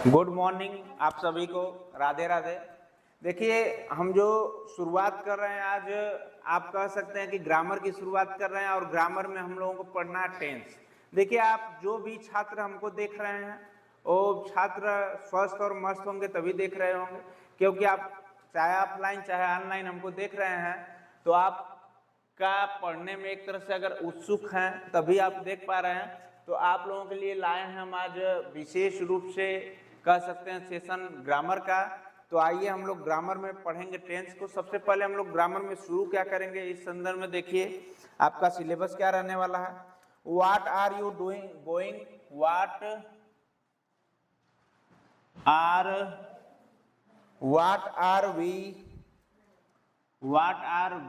Good morning आप सभी को, राधे राधे। देखिए, हम जो शुरुआत कर रहे हैं आज, आप कह सकते हैं कि ग्रामर की शुरुआत कर रहे हैं और ग्रामर में हम लोगों को पढ़ना है टेंस। देखिए, आप जो भी छात्र हमको देख रहे हैं वो छात्र स्वस्थ और मस्त होंगे तभी देख रहे होंगे, क्योंकि आप चाहे ऑफलाइन चाहे ऑनलाइन हमको देख रहे हैं तो आप का पढ़ने में एक तरह से अगर उत्सुक हैं तभी आप देख पा रहे हैं। तो आप लोगों के लिए लाए हैं हम आज विशेष रूप से कह सकते हैं सेशन ग्रामर का। तो आइए हम लोग ग्रामर में पढ़ेंगे टेंस को। सबसे पहले हम लोग ग्रामर में शुरू क्या करेंगे, इस संदर्भ में देखिए आपका सिलेबस क्या रहने वाला है। What are you doing going, what are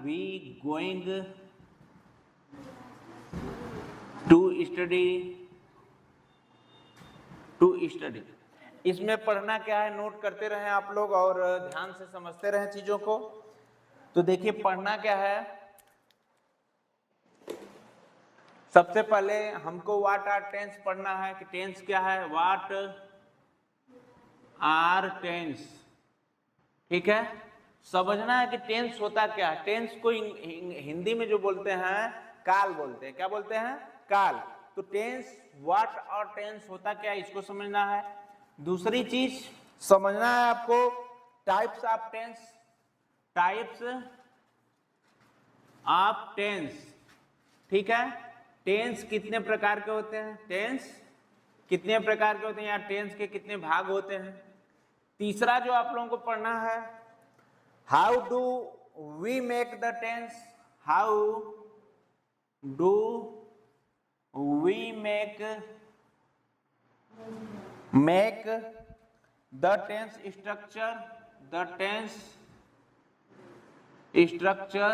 we going to study. इसमें पढ़ना क्या है, नोट करते रहें आप लोग और ध्यान से समझते रहें चीजों को। तो देखिए पढ़ना क्या है, सबसे पहले हमको व्हाट आर टेंस पढ़ना है कि टेंस क्या है, व्हाट आर टेंस। ठीक है, समझना है कि टेंस होता क्या है। टेंस को हिंदी में जो बोलते हैं काल बोलते हैं। क्या बोलते हैं? काल। तो टेंस, व्हाट और टेंस होता क्या है, इसको समझना है। दूसरी चीज समझना है आपको types of tense, types of tense. ठीक है, टेंस कितने प्रकार के होते हैं, टेंस कितने प्रकार के होते हैं या टेंस के कितने भाग होते हैं। तीसरा जो आप लोगों को पढ़ना है, how do we make the tense, how do we make the tense structure, the tense structure.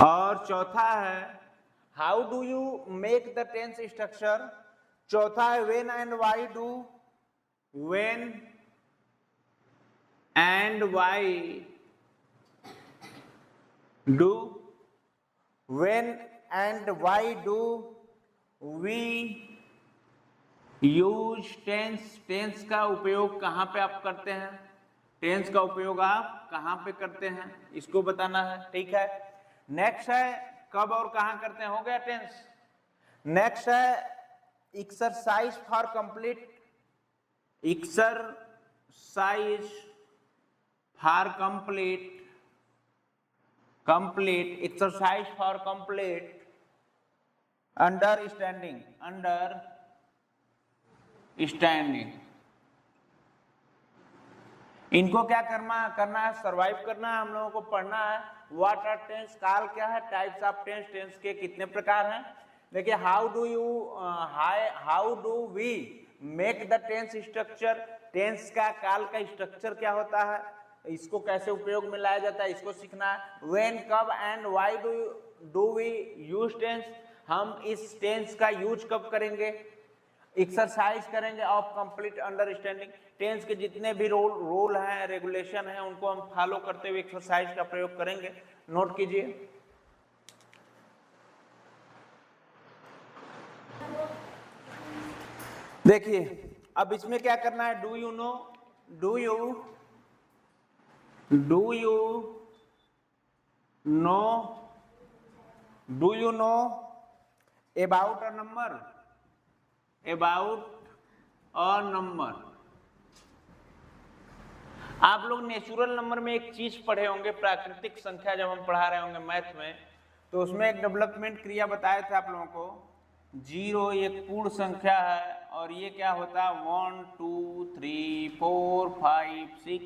और चौथा है how do you make the tense structure. चौथा है when and why do, when and why do, when and why do we use tense. Tense का उपयोग कहां पे आप करते हैं, टेंस का उपयोग आप कहां पे करते हैं, इसको बताना है। ठीक है, नेक्स्ट है कब और कहां करते हैं, हो गया टेंस। नेक्स्ट है exercise for complete, exercise for complete, exercise for complete understanding, इनको क्या करना है, सरवाइव करना है, हम लोगों को पढ़ना है। व्हाट आर टेंस, काल क्या है, टाइप्स ऑफ टेंस, टेंस के कितने प्रकार हैं। देखिए how do we make the tense structure, tense का काल का स्ट्रक्चर क्या होता है, इसको कैसे उपयोग में लाया जाता है, इसको सीखना है। व्हेन, कब, and why do we use tense, हम इस टेंस का यूज कब करेंगे। एक्सरसाइज करेंगे ऑफ कंप्लीट अंडरस्टैंडिंग, टेंस के जितने भी रूल हैं, रेगुलेशन हैं, उनको हम फॉलो करते हुए एक्सरसाइज का प्रयोग करेंगे। नोट कीजिए। देखिए अब इसमें क्या करना है, do you know, do you know about a number, आप लोग नेचुरल नंबर में एक चीज पढ़े होंगे, प्राकृतिक संख्या, जब हम पढ़ा रहे होंगे मैथ में, तो उसमें एक डेवलपमेंट क्रिया बताए थे आप लोगों को। 0 एक पूर्ण संख्या है और ये क्या होता है 1 2 3 4 5 6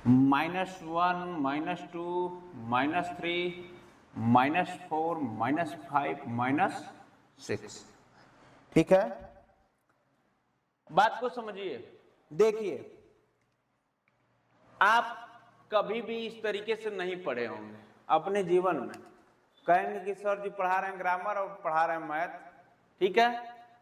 -1 -2 -3 -4 -5 -6। ठीक है, बात को समझिए। देखिए आप कभी भी इस तरीके से नहीं पढ़े होंगे अपने जीवन में। कहेंगे कि सर जी पढ़ा रहे हैं ग्रामर और पढ़ा रहे हैं मैथ, ठीक है,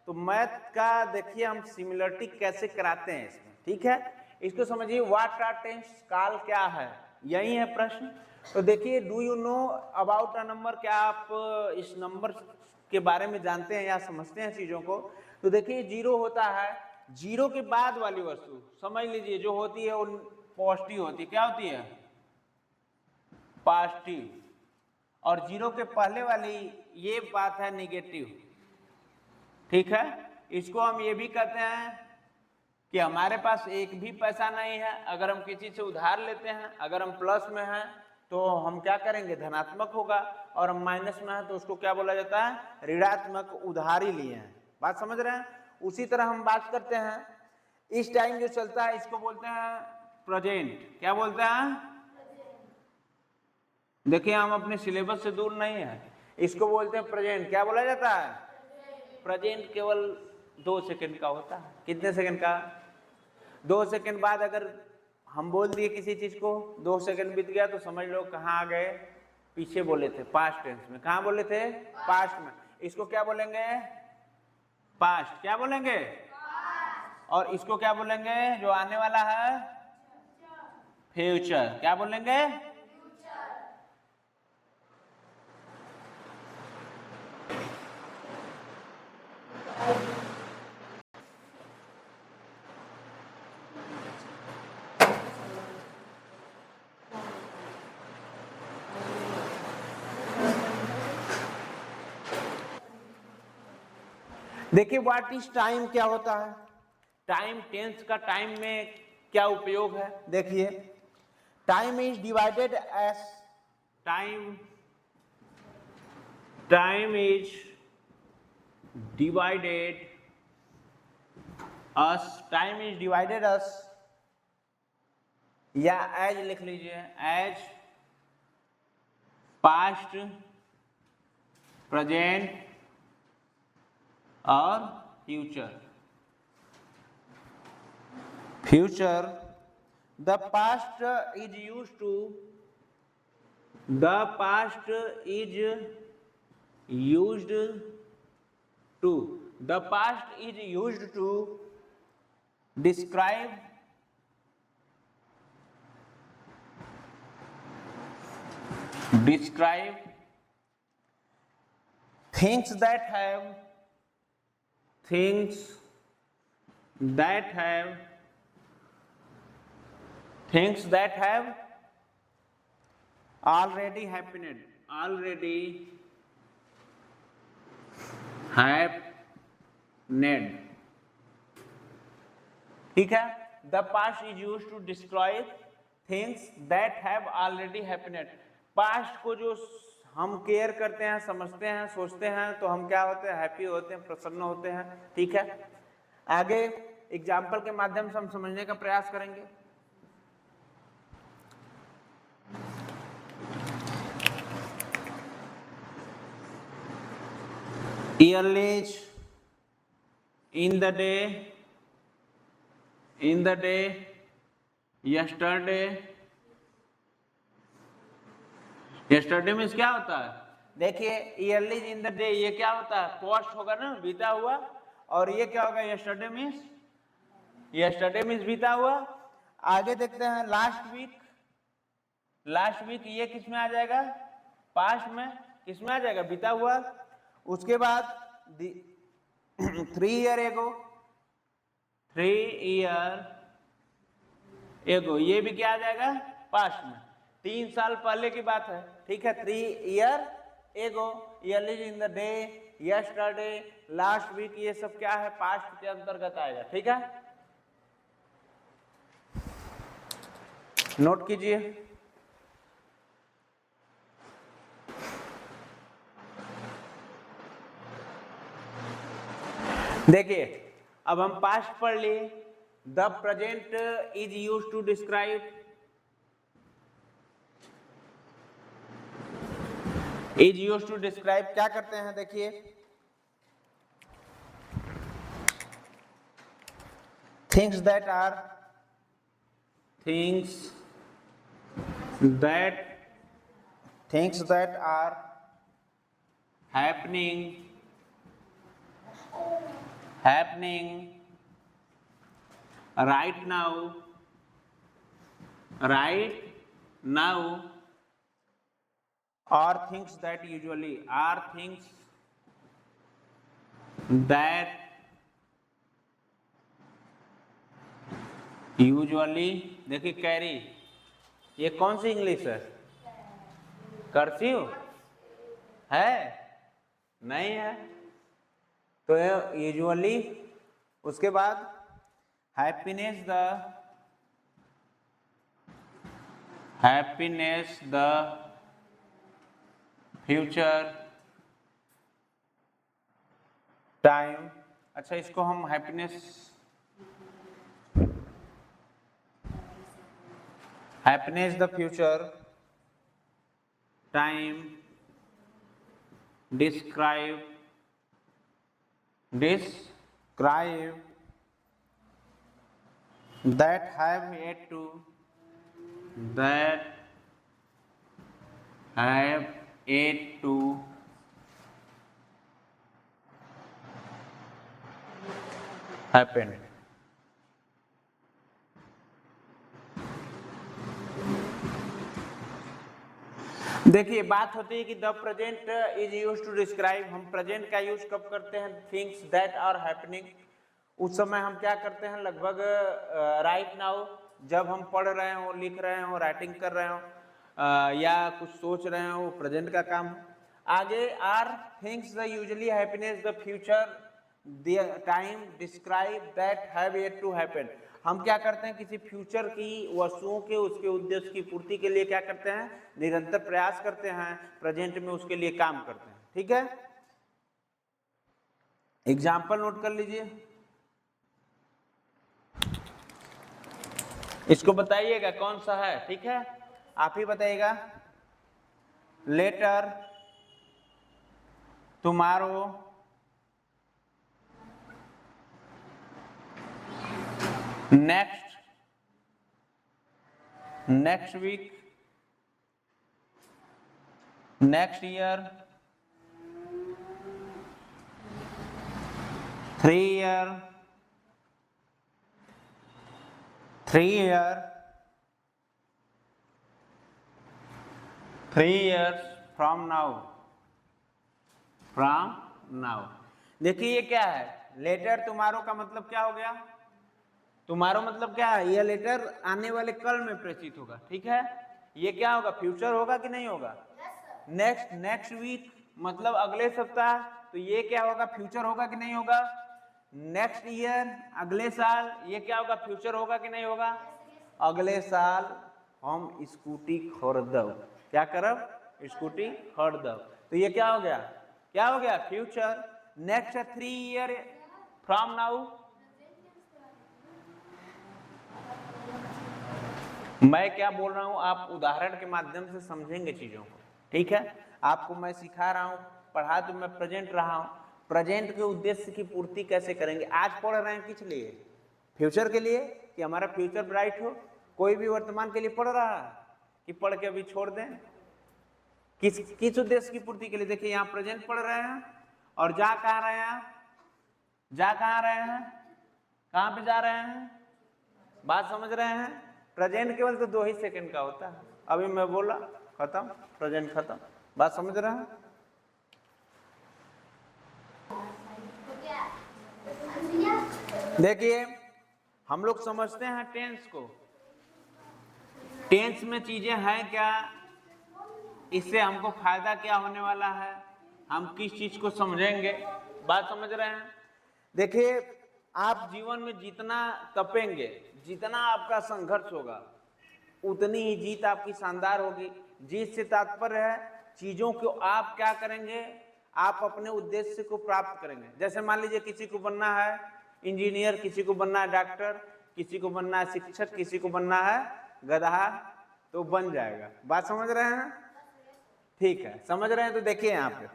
तो मैथ का देखिए हम सिमिलरिटी कैसे कराते हैं इसमें, ठीक है। इसको समझिए, व्हाट आर टेंस, काल क्या है, यही है प्रश्न। तो देखिए, do you know about a number, क्या आप इस नंबर के बारे में जानते हैं या समझते हैं चीजों को। तो देखिए, जीरो होता है, जीरो के बाद वाली वस्तु समझ लीजिए जो होती है वो पॉजिटिव होती है। क्या होती है? पॉजिटिव। और जीरो के पहले वाली ये बात है निगेटिव, ठीक है। इसको हम ये भी कहते हैं कि हमारे पास एक भी पैसा नहीं है, अगर हम किसी से उधार लेते हैं, अगर हम प्लस में हैं तो हम क्या करेंगे, धनात्मक होगा, और हम माइनस में हैं तो उसको क्या बोला जाता है, ऋणात्मक, उधारी लिए हैं। बात समझ रहे हैं। उसी तरह हम बात करते हैं, इस टाइम जो चलता है इसको बोलते हैं प्रेजेंट। क्या बोलते हैं? देखिए, हम अपने सिलेबस से दूर नहीं है, इसको बोलते हैं प्रेजेंट। क्या बोला जाता है? प्रेजेंट केवल 2 सेकंड का होता है। कितने सेकंड का? 2 सेकंड बाद अगर हम बोल दिए किसी चीज को, 2 सेकंड बीत गया तो समझ लो कहाँ आ गए, पीछे बोले थे, पास्ट टेंस में। कहाँ बोले थे? पास्ट में। इसको क्या बोलेंगे? पास्ट। क्या बोलेंगे? और इसको क्या बोलेंगे जो आने वाला है? फ्यूचर। क्या बोलेंगे? देखिए, व्हाट इज टाइम क्या होता है, टाइम टेंस का टाइम में क्या उपयोग है। देखिए, time is divided as time is divided as या एज लिख लीजिए, एज पास्ट, प्रेजेंट और future. the past is used to describe things that have already happened, ठीक है। The past is use to describe things that have already happened. Past को जो हम care करते हैं, समझते हैं, सोचते हैं तो हम क्या होते हैं, हैप्पी होते हैं, प्रसन्न होते हैं, ठीक है। आगे एग्जाम्पल के माध्यम से हम समझने का प्रयास करेंगे। Early in the day, yesterday means क्या होता है? देखिए, ईयरली इन द डे ये क्या होता है, पास्ट होगा ना, बीता हुआ। और ये क्या होगा, yesterday मीन्स बीता हुआ। आगे देखते हैं, लास्ट वीक ये किस में आ जाएगा, पास्ट में। किस में आ जाएगा, बीता हुआ। उसके बाद 3 ईयर एगो, ये भी क्या आ जाएगा, पास्ट में। 3 साल पहले की बात है, ठीक है। 3 year ago, early in the day, yesterday, last week, ये सब क्या है, पास्ट के अंतर्गत आएगा, ठीक है। नोट कीजिए। देखिए, अब हम पास्ट पढ़ लिए। The present is use to describe, क्या करते हैं, देखिए, things that are happening happening right now, are things that usually देखिए कैरी, ये कौन सी इंग्लिश है? कर्सिव है? नहीं है। तो यूजुअली, उसके बाद हैप्पीनेस द फ्यूचर टाइम। अच्छा, इसको हम happiness the future time describe that have yet to happen। देखिए, बात होती है कि the present is used to describe. हम प्रेजेंट का यूज कब करते हैं? Things that are happening. उस समय हम क्या करते हैं? लगभग राइट नाउ, जब हम पढ़ रहे हो, लिख रहे हो, राइटिंग कर रहे हो, या कुछ सोच रहे हो, प्रेजेंट का काम। आगे are things the usually happiness the future time describe that have yet to happen. हम क्या करते हैं? किसी फ्यूचर की वस्तुओं के, उसके उद्देश्य की पूर्ति के लिए क्या करते हैं? निरंतर प्रयास करते हैं, प्रेजेंट में उसके लिए काम करते हैं। ठीक है, एग्जाम्पल नोट कर लीजिए, इसको बताइएगा कौन सा है। ठीक है, आप ही बताइएगा। Later, tomorrow, next week, next year, 3 year, 3 years from now। देखिए ये क्या है? लेटर टुमारो का मतलब क्या हो गया? टुमारो मतलब क्या है? यह लेटर आने वाले कल में प्रेषित होगा। ठीक है, ये क्या होगा? फ्यूचर होगा कि नहीं होगा? नेक्स्ट वीक मतलब अगले सप्ताह, तो ये क्या होगा? फ्यूचर होगा कि नहीं होगा? नेक्स्ट ईयर, अगले साल, ये क्या होगा? फ्यूचर होगा कि नहीं होगा? अगले साल हम स्कूटी खरीदब। क्या करब? स्कूटी खरीदब। तो ये क्या हो गया? क्या हो गया? Future. Next 3 year from now. मैं क्या बोल रहा हूं, आप उदाहरण के माध्यम से समझेंगे चीजों को। ठीक है, आपको मैं सिखा रहा हूं, पढ़ा तो मैं प्रेजेंट रहा हूं। प्रेजेंट के उद्देश्य की पूर्ति कैसे करेंगे? आज पढ़ रहे हैं किस लिए? फ्यूचर के लिए, कि हमारा फ्यूचर ब्राइट हो। कोई भी वर्तमान के लिए पढ़ रहा है कि पढ़ के अभी छोड़ दें? किस उद्देश्य की पूर्ति के लिए? देखिए, यहाँ प्रेजेंट पढ़ रहे हैं और जा कहाँ रहे हैं? कहाँ पे जा रहे हैं? बात समझ रहे हैं? प्रेजेंट केवल तो 2 ही सेकंड का होता है। अभी मैं बोला, खत्म, प्रेजेंट खत्म। बात समझ रहे हैं? देखिए, हम लोग समझते हैं टेंस को। टेंस में चीजें हैं क्या, इससे हमको फायदा क्या होने वाला है, हम किस चीज को समझेंगे। बात समझ रहे हैं? देखिए, आप जीवन में जितना तपेंगे, जितना आपका संघर्ष होगा, उतनी ही जीत आपकी शानदार होगी। जीत से तात्पर्य है चीजों को आप क्या करेंगे? आप अपने उद्देश्य को प्राप्त करेंगे। जैसे मान लीजिए किसी को बनना है इंजीनियर, किसी को बनना है डॉक्टर, किसी को बनना है शिक्षक, किसी को बनना है गधा, तो बन जाएगा। बात समझ रहे हैं? ठीक है, समझ रहे हैं तो देखिए यहाँ पे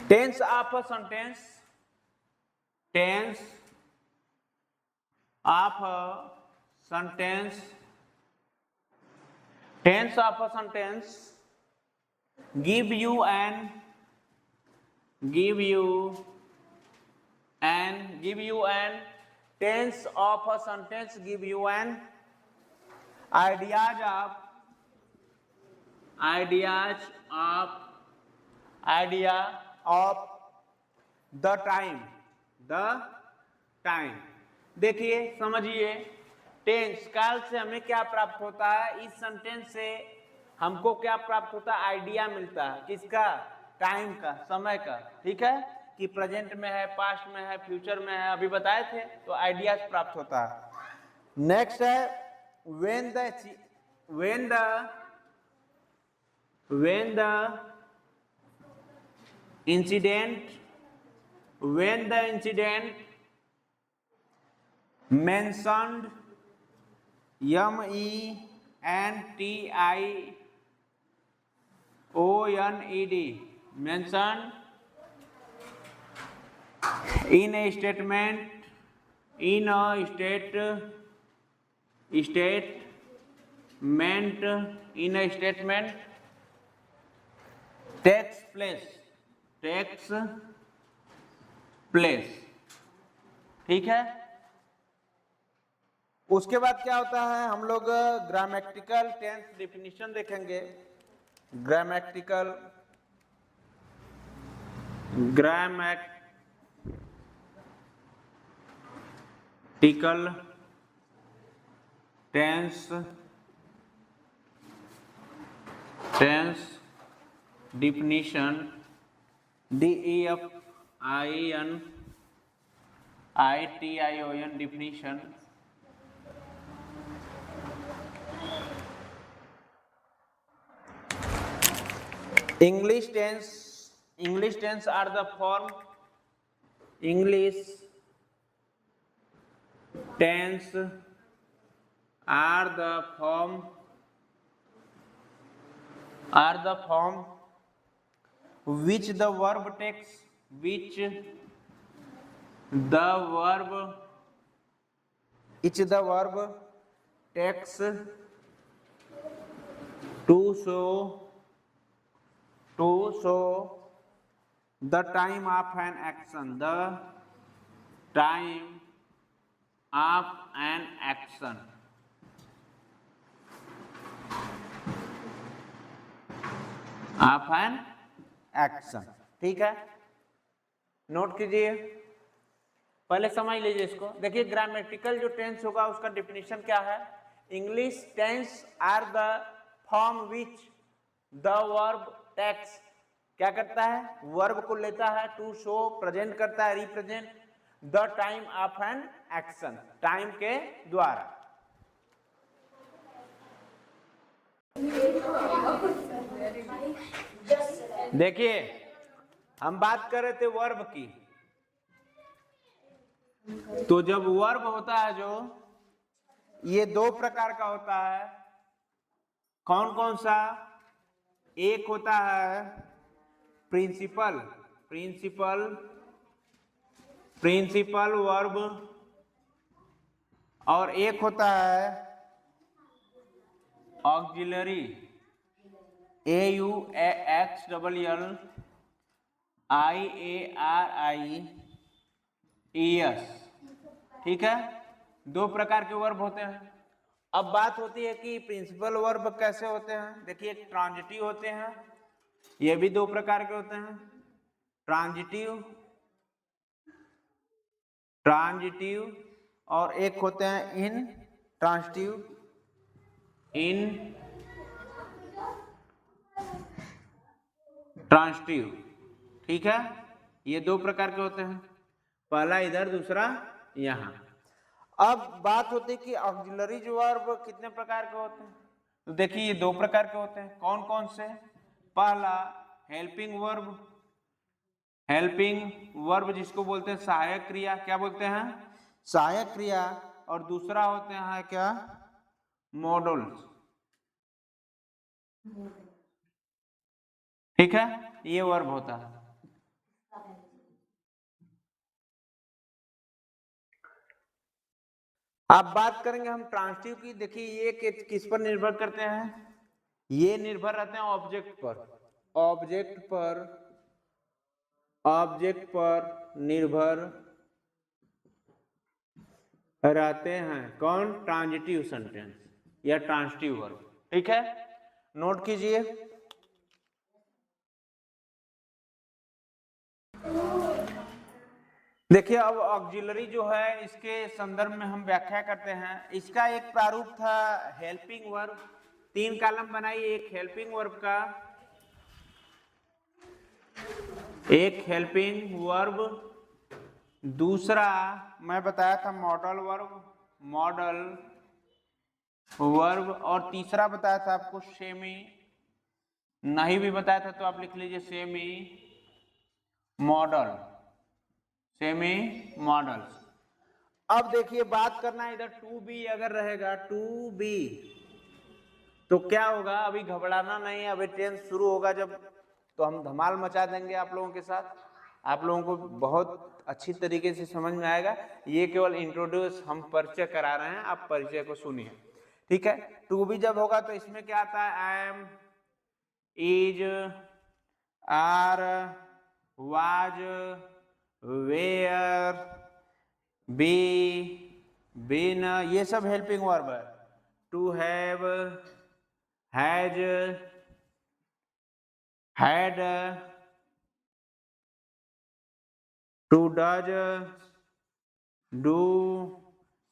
tense of a sentence, tense of a sentence, tense of a sentence give you an give you an tense of a sentence, give you an ideas of idea of the time देखिए समझिए, tense काल से हमें क्या प्राप्त होता है, इस सेंटेंस से हमको क्या प्राप्त होता है, आइडिया मिलता है किसका, टाइम का, समय का, ठीक है, कि प्रेजेंट में है, पास्ट में है, फ्यूचर में है, अभी बताए थे, तो आइडियाज प्राप्त होता है। नेक्स्ट है when the incident mentioned mentioned mentioned in a statement takes place, ठीक है। उसके बाद क्या होता है, हम लोग ग्रामेटिकल टेंस डिफिनीशन देखेंगे। Grammatical tense definition, DEFINITION definition। English tense are the form, English tense are the form which the verb takes to show the time of an action, ठीक है, नोट कीजिए, पहले समझ लीजिए इसको। देखिए ग्रामेटिकल जो टेंस होगा उसका डिफिनीशन क्या है, English tense are the form which the verb takes, क्या करता है, वर्ब को लेता है, टू शो प्रेजेंट करता है, represent the time of an action, time के द्वारा। देखिए हम बात कर रहे थे वर्ब की, तो जब वर्ब होता है जो, ये दो प्रकार का होता है, कौन कौन सा, एक होता है प्रिंसिपल वर्ब, और एक होता है ऑक्सिलरी, AUXLLIARIES, ठीक है, दो प्रकार के वर्ब होते हैं। अब बात होती है कि प्रिंसिपल वर्ब कैसे होते हैं। देखिए ट्रांजिटिव होते हैं, ये भी दो प्रकार के होते हैं, ट्रांजिटिव और एक होते हैं ट्रांजिटिव, ठीक है, ये दो प्रकार के होते हैं, पहला इधर दूसरा यहाँ। अब बात होती है कि ऑक्सिलरी वर्ब कितने प्रकार के होते हैं, तो देखिए ये दो प्रकार के होते हैं, कौन कौन से, पहला हेल्पिंग वर्ब जिसको बोलते हैं सहायक क्रिया, क्या बोलते हैं, सहायक क्रिया, और दूसरा होते हैं क्या, मॉडल्स, ठीक है, ये वर्ब होता है। अब बात करेंगे हम ट्रांजिटिव की। देखिए ये किस पर निर्भर करते हैं, ये निर्भर रहते हैं ऑब्जेक्ट पर ऑब्जेक्ट पर निर्भर रहते हैं। कौन? ट्रांजिटिव सेंटेंस या ट्रांजिटिव वर्ब। ठीक है, नोट कीजिए। देखिए, अब ऑक्सिलरी जो है इसके संदर्भ में हम व्याख्या करते हैं। इसका एक प्रारूप था हेल्पिंग वर्ब। 3 कॉलम बनाई, एक हेल्पिंग वर्ब का, एक हेल्पिंग वर्ब, दूसरा मैं बताया था मॉडल वर्ब, मॉडल वर्ब, और तीसरा बताया था आपको सेमी। नहीं भी बताया था तो आप लिख लीजिए सेमी मॉडल, सेमी मॉडल्स। अब देखिए, बात करना है इधर टू बी अगर रहेगा, टू बी तो क्या होगा? अभी घबराना नहीं है, अभी टेंस शुरू होगा जब, तो हम धमाल मचा देंगे आप लोगों के साथ। आप लोगों को बहुत अच्छी तरीके से समझ में आएगा। ये केवल इंट्रोड्यूस, हम परिचय करा रहे हैं, आप परिचय को सुनिए। ठीक है, टू बी जब होगा तो इसमें क्या आता है? I am, is, are, was, were, be, been, ये सब हेल्पिंग वर्ब है। To have, has, had, to does, do,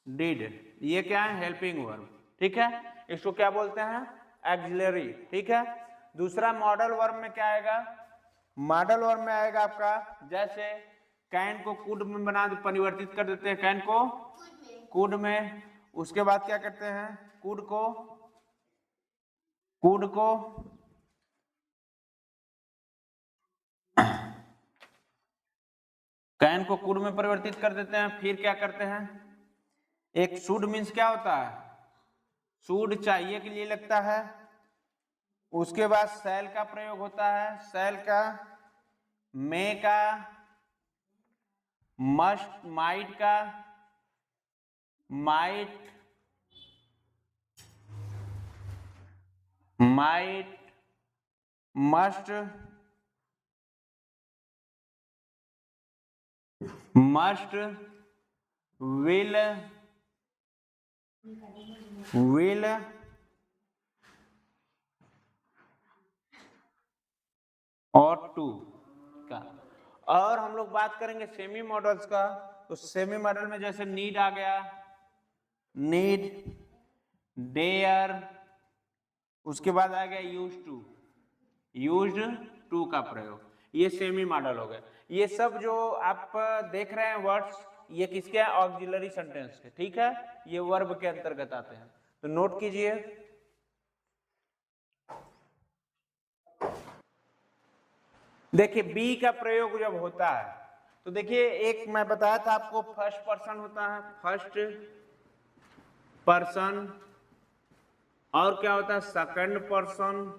did, ये क्या है? Helping verb. ठीक है, इसको क्या बोलते हैं? ऑक्सिलरी। ठीक है, दूसरा मॉडल वर्ब में क्या आएगा? मॉडल वर्ब में आएगा आपका, जैसे कैन को कुड में बना परिवर्तित कर देते हैं, कैन को कुड में। उसके बाद क्या करते हैं? कुड को कैन को कुड में परिवर्तित कर देते हैं। फिर क्या करते हैं? एक शुड मीन्स क्या होता है? शुड चाहिए के लिए लगता है। उसके बाद शैल का प्रयोग होता है, शैल का, मे का, मस्ट, माइट का, माइट, मस्ट, विल, और टू का। और हम लोग बात करेंगे सेमी मॉडल्स का। तो सेमी मॉडल में जैसे नीड आ गया, नीड, डेयर, उसके बाद आ गया यूज्ड टू का प्रयोग, ये सेमी मॉडल हो गए। ये सब जो आप देख रहे हैं वर्ड्स, ये किसके हैं? ऑक्सिलरी सेंटेंस के। ठीक है, ये वर्ब के अंतर्गत आते हैं, तो नोट कीजिए। देखिए, बी का प्रयोग जब होता है तो देखिए, एक मैं बताया था आपको, फर्स्ट पर्सन होता है, फर्स्ट पर्सन, और क्या होता है? सेकंड पर्सन,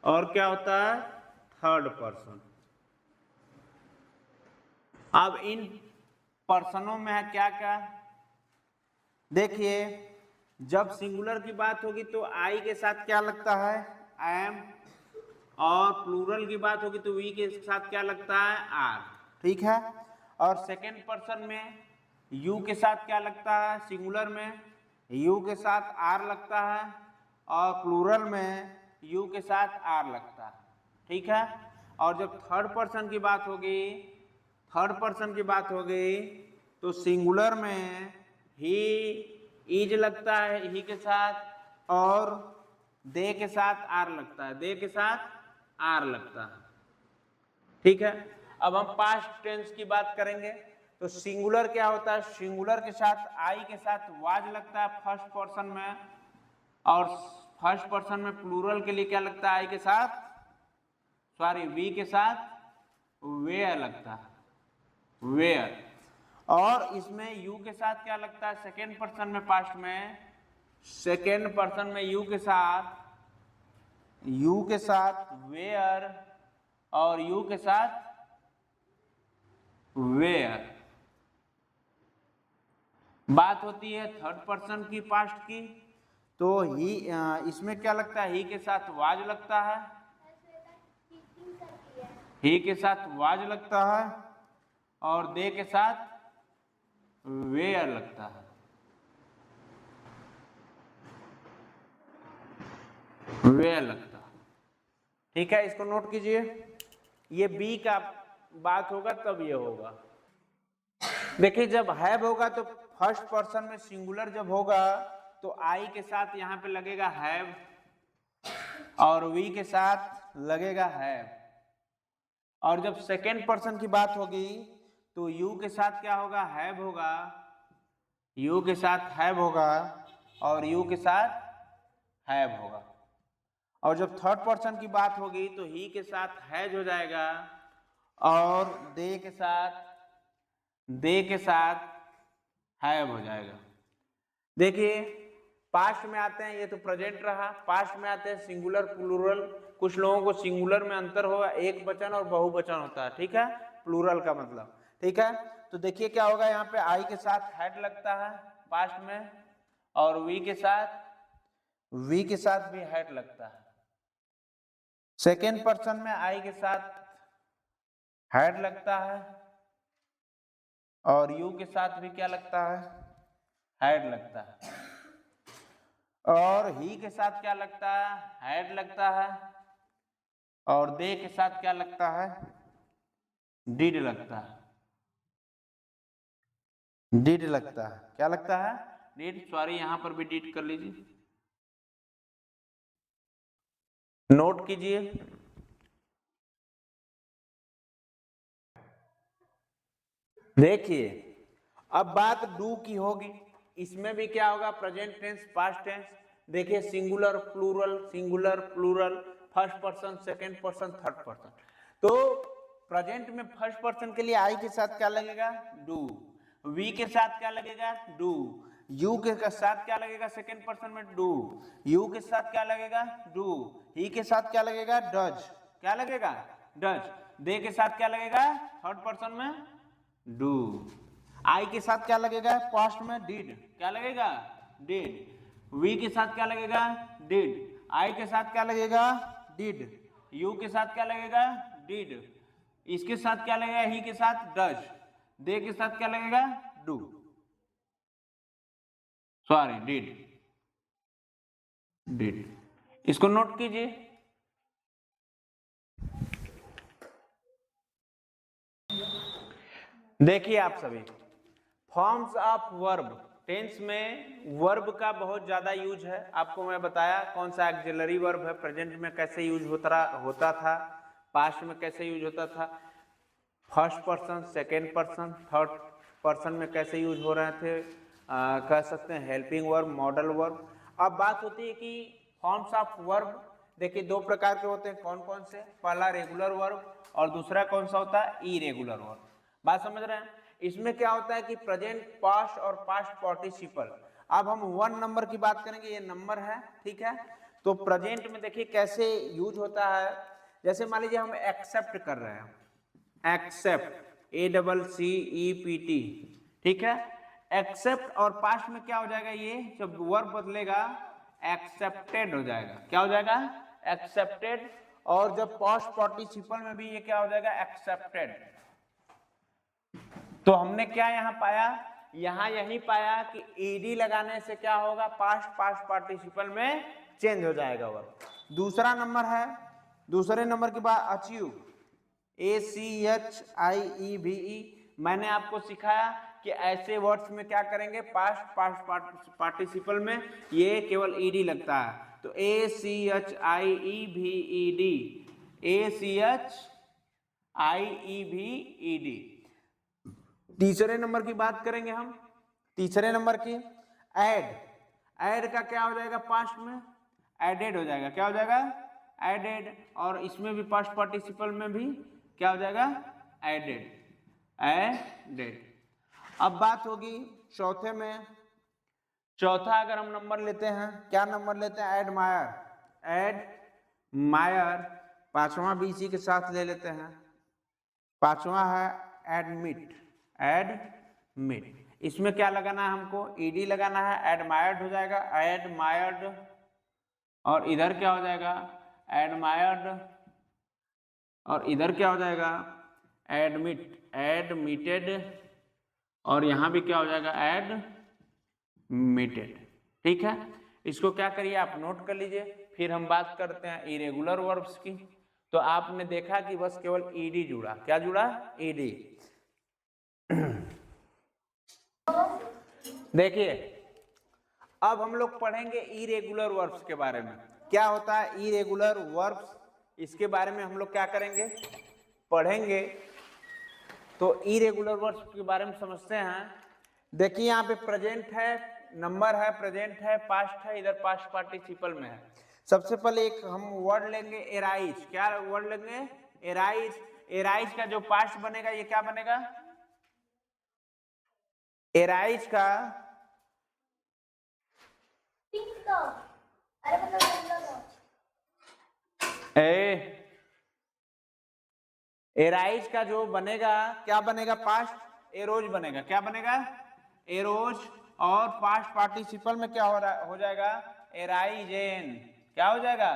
और क्या होता है? Third person. अब इन पर्सनों में है क्या क्या? देखिए, जब सिंगुलर की बात होगी तो आई के साथ क्या लगता है? एम, और प्लूरल की बात होगी तो वी के साथ क्या लगता है? आर। ठीक है, और सेकेंड पर्सन में यू के साथ क्या लगता है? सिंगुलर में यू के साथ आर लगता है, और प्लूरल में यू के साथ आर लगता है। ठीक है, और जब थर्ड पर्सन की बात होगी, तो सिंगुलर में ही, इज लगता है ही के साथ, और दे के साथ आर लगता है, दे के साथ आर लगता है। ठीक है, अब हम पास्ट टेंस की बात करेंगे। तो सिंगुलर क्या होता है? सिंगुलर के साथ आई के साथ वाज लगता है फर्स्ट पर्सन में, और फर्स्ट पर्सन में प्लूरल के लिए क्या लगता है? आई के साथ, सॉरी, वी के साथ वेयर लगता है, वेयर। और इसमें यू के साथ क्या लगता है? सेकेंड पर्सन में, पास्ट में, सेकेंड पर्सन में यू के साथ वेयर, और यू के साथ वेयर। बात होती है थर्ड पर्सन की, पास्ट की, तो ही, इसमें क्या लगता है? ही के साथ वाज लगता है, ही के साथ वाज लगता है और दे के साथ वेयर लगता है। वेयर लगता है, ठीक है, इसको नोट कीजिए। ये बी का बात होगा तब ये होगा। देखिए जब हैव होगा तो फर्स्ट पर्सन में सिंगुलर जब होगा तो आई के साथ यहाँ पे लगेगा हैव और वी के साथ लगेगा हैव। और जब सेकेंड पर्सन की बात होगी तो यू के साथ क्या होगा, हैव होगा, यू के साथ हैव होगा और यू के साथ हैव होगा। और जब थर्ड पर्सन की बात होगी तो ही के साथ हैज हो जाएगा और दे के साथ हैव हो जाएगा। देखिए पास्ट में आते हैं, ये तो प्रेजेंट रहा। पास्ट में आते हैं सिंगुलर प्लूरल। कुछ लोगों को सिंगुलर में अंतर होगा, एक वचन और बहुवचन होता है, ठीक है, प्लूरल का मतलब, ठीक है। तो देखिए क्या होगा, यहाँ पे आई के साथ हैड लगता है पास्ट में और वी के साथ भी हैड लगता है। सेकेंड पर्सन में आई के साथ हैड लगता है और यू के साथ भी क्या लगता है, हैड लगता है। और ही के साथ क्या लगता है, हैड लगता है और दे के साथ क्या लगता है, डिड लगता है। डिड लगता है, क्या लगता है, डिड। सॉरी यहां पर भी डिड कर लीजिए, नोट कीजिए। देखिए अब बात डू की होगी, इसमें भी क्या होगा, प्रेजेंट टेंस, पास्ट टेंस। देखिए singular plural, first person, second person, third person. तो प्रेजेंट में फर्स्ट पर्सन के लिए आई के साथ क्या लगेगा, डू। वी के साथ क्या लगेगा, डू। यू के साथ क्या लगेगा सेकेंड पर्सन में, डू। यू के साथ क्या लगेगा, डू। ही के साथ क्या लगेगा, डज। क्या लगेगा, डज। दे के साथ क्या लगेगा थर्ड पर्सन में, डू। आई के साथ क्या लगेगा पास्ट में, डिड। क्या लगेगा, डिड। वी के साथ क्या लगेगा, डिड। आई के साथ क्या लगेगा, डिड। यू के साथ क्या लगेगा, डिड। इसके साथ क्या लगेगा, ही के साथ डज। दे के साथ क्या लगेगा, डू, सॉरी डिड। डिड, इसको नोट कीजिए। देखिए आप सभी फॉर्म्स ऑफ वर्ब, टेंस में वर्ब का बहुत ज्यादा यूज है। आपको मैं बताया कौन सा एक्सिलरी वर्ब है, प्रेजेंट में कैसे यूज होता था, पास्ट में कैसे यूज होता था, first person, second person, third person में कैसे यूज हो रहे थे, कह सकते हैं हेल्पिंग वर्ब, मॉडल वर्ब। अब बात होती है कि फॉर्म्स ऑफ वर्ब, देखिए दो प्रकार के होते हैं, कौन कौन से, पहला रेगुलर वर्ब और दूसरा कौन सा होता है, इरेगुलर वर्ब। बात समझ रहे हैं। इसमें क्या होता है कि प्रेजेंट, पास्ट और पास्ट पार्टिसिपल। अब हम 1 नंबर की बात करेंगे, ये नंबर है, ठीक है। तो प्रेजेंट में देखिए कैसे यूज होता है। जैसे मान लीजिए हम एक्सेप्ट कर रहे हैं, एक्सेप्ट, ACCEPT, ठीक है। एक्सेप्ट और पास्ट में क्या हो जाएगा, ये जब वर्ब बदलेगा एक्सेप्टेड हो जाएगा। क्या हो जाएगा, एक्सेप्टेड। और जब पास्ट पार्टिसिपल में भी ये क्या हो जाएगा, एक्सेप्टेड। तो हमने क्या यहां पाया, यहां यही पाया कि ईडी लगाने से क्या होगा, पास्ट पार्टिसिपल में चेंज हो जाएगा वर्ब। दूसरा नंबर है, दूसरे नंबर के बाद अचीव, ACHIEVE। मैंने आपको सिखाया कि ऐसे वर्ड्स में क्या करेंगे, पास्ट पार्टिसिपल में ये केवल ईडी लगता है। तो ACHIEVED, ACHIEVED। तीसरे नंबर की बात करेंगे हम, तीसरे नंबर की ऐड। ऐड का क्या हो जाएगा, पास्ट में एडेड हो जाएगा। क्या हो जाएगा, एडेड। और इसमें भी पास्ट पार्टिसिपल में भी क्या हो जाएगा, एडेड, एडेड। अब बात होगी चौथे में। चौथा अगर हम नंबर लेते हैं, क्या नंबर लेते हैं, एडमायर, एडमायर। पांचवा भी इसी के साथ ले लेते हैं, पांचवा है एडमिट, एडमिट। इसमें क्या लगाना है हमको, ईडी लगाना है, एडमायर्ड हो जाएगा, एडमायर्ड। और इधर क्या हो जाएगा, एडमायर्ड और इधर क्या हो जाएगा, एडमिटेड, और यहां भी क्या हो जाएगा, एडमिटेड। ठीक है, इसको क्या करिए आप नोट कर लीजिए। फिर हम बात करते हैं इरेगुलर वर्ब्स की। तो आपने देखा कि बस केवल ईडी जुड़ा, क्या जुड़ा, ईडी। देखिए अब हम लोग पढ़ेंगे इरेगुलर वर्ब्स के बारे में। क्या होता है इरेगुलर वर्ब्स, इसके बारे में हम लोग क्या करेंगे, पढ़ेंगे। तो इरेगुलर वर्ब्स के बारे में समझते हैं। देखिए यहाँ पे प्रेजेंट है, नंबर है, प्रेजेंट है, पास्ट है, इधर पास्ट पार्टिसिपल में है। सबसे पहले एक हम वर्ड लेंगे एराइज। क्या वर्ड लेंगे, एराइज। एराइज का जो पास्ट बनेगा ये क्या बनेगा, एराइज का एराइज का जो बनेगा क्या बनेगा, पास्ट एरोज बनेगा। क्या बनेगा, एरोज। और पास्ट पार्टिसिपल में क्या हो जाएगा, एराइजेन। क्या हो जाएगा,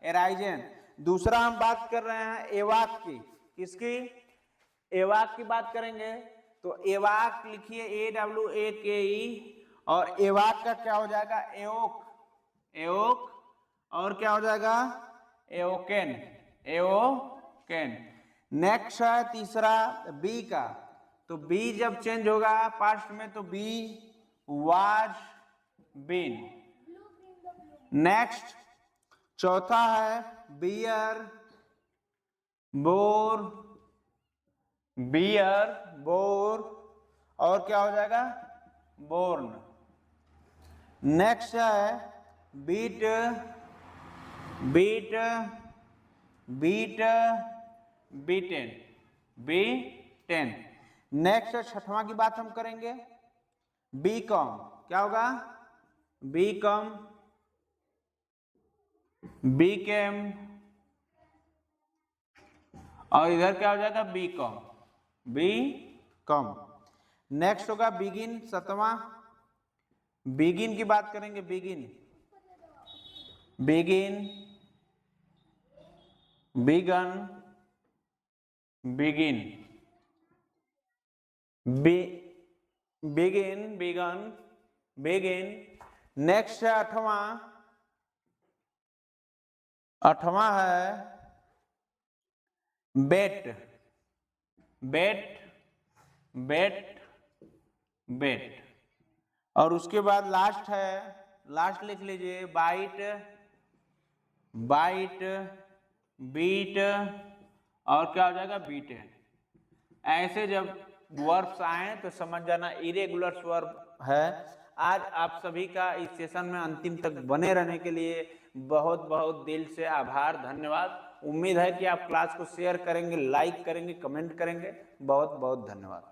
एराइजेन। दूसरा हम बात कर रहे हैं एवाक की। किसकी, एवाक की बात करेंगे। तो एवाक लिखिए AWAKE, और एवाक का क्या हो जाएगा, एओक, एओक। और क्या हो जाएगा, एओकेन, एओकेन। नेक्स्ट है तीसरा बी का। तो बी जब चेंज होगा पास्ट में तो बी वाज बीन। नेक्स्ट चौथा है बियर, बोर, बियर, बोर, और क्या हो जाएगा, बोर्न। नेक्स्ट है beat, beat, beat, beaten, beaten. Next छठवां की बात हम करेंगे बीकॉम। क्या होगा, बीकॉम, बीकेम, और इधर क्या हो जाएगा, बीकॉम, बीकॉम। नेक्स्ट होगा बिगिन, सातवां। बिगिन की बात करेंगे, begin, begin, begun, begin, begin, begun, begin. Next है आठवां, आठवां है बेट, बेट, बेट, बेट। और उसके बाद लास्ट है, लास्ट लिख लीजिए बाइट, बाइट, बीट, और क्या हो जाएगा, बीटेन। ऐसे जब वर्ब्स आए तो समझ जाना इरेगुलर वर्ब है। आज आप सभी का इस सेशन में अंतिम तक बने रहने के लिए बहुत बहुत दिल से आभार, धन्यवाद। उम्मीद है कि आप क्लास को शेयर करेंगे, लाइक करेंगे, कमेंट करेंगे। बहुत बहुत धन्यवाद।